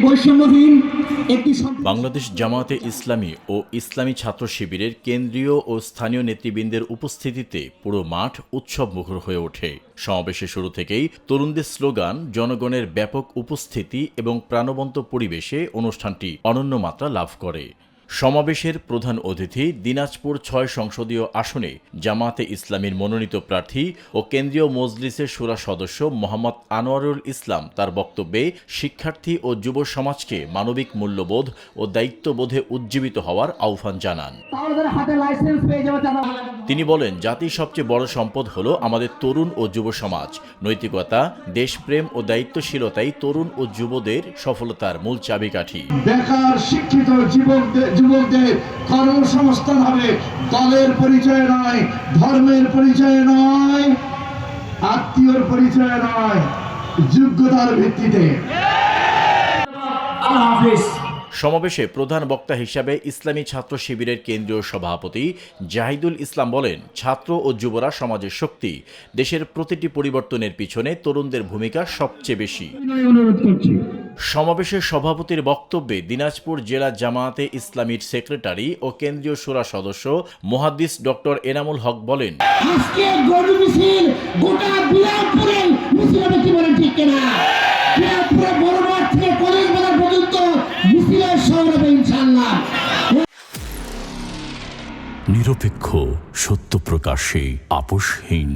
বৈষম্যহীন একটি বাংলাদেশ জামায়াতে ইসলামী ও ইসলামী ছাত্র শিবিরের কেন্দ্রীয় ও স্থানীয় নেতৃবৃন্দের উপস্থিতিতে পুরো মাঠ উৎসবমুখর হয়ে ওঠে। সমাবেশের শুরু থেকেই তরুণদের স্লোগান, জনগণের ব্যাপক উপস্থিতি এবং প্রাণবন্ত পরিবেশে অনুষ্ঠানটি অনন্য মাত্রা লাভ করে। সমাবেশের প্রধান অতিথি দিনাজপুর ৬ সংসদীয় আসনে জামায়াতে ইসলামীর মনোনীত প্রার্থী ও কেন্দ্রীয় মজলিসের শুরা সদস্য মোহাম্মদ আনোয়ারুল ইসলাম তার বক্তব্যে শিক্ষার্থী ও যুব সমাজকে মানবিক মূল্যবোধ ও দায়িত্ববোধে উজ্জীবিত হওয়ার আহ্বান জানান। তিনি বলেন, জাতির সবচেয়ে বড় সম্পদ হলো আমাদের তরুণ ও যুব সমাজ। নৈতিকতা, দেশপ্রেম ও দায়িত্বশীলতাই তরুণ ও যুবদের সফলতার মূল চাবিকাঠি। বেকার শিক্ষিত যুবকদের কর্মসংস্থান হবে দলের পরিচয় নয়, ধর্মের পরিচয় নয়, আত্মীয়র পরিচয় নয়, যোগ্যতার ভিত্তিতে। আল্লাহ হাফেজ। সমাবেশে প্রধান বক্তা হিসাবে ইসলামী ছাত্র শিবিরের কেন্দ্রীয় সভাপতি জাহিদুল ইসলাম বলেন, ছাত্র ও যুবরা সমাজের শক্তি। দেশের প্রতিটি পরিবর্তনের পিছনে তরুণদের ভূমিকা সবচেয়ে বেশি। সমাবেশের সভাপতির বক্তব্যে দিনাজপুর জেলা জামায়াতে ইসলামীর সেক্রেটারি ও কেন্দ্রীয় শুরা সদস্য মুহাদ্দিস ডক্টর এনামুল হক বলেন, আজকে গরু মিছিল গোটা বিলাসপুরে মিছিল হবে, কি বলেন ঠিক কিনা? বিলাসপুরে বড় মাঠ থেকে কলেজ বাজার পর্যন্ত মিছিলের শহর হবে ইনশাআল্লাহ। নিরপেক্ষ, সত্য প্রকাশে আপোষহীন।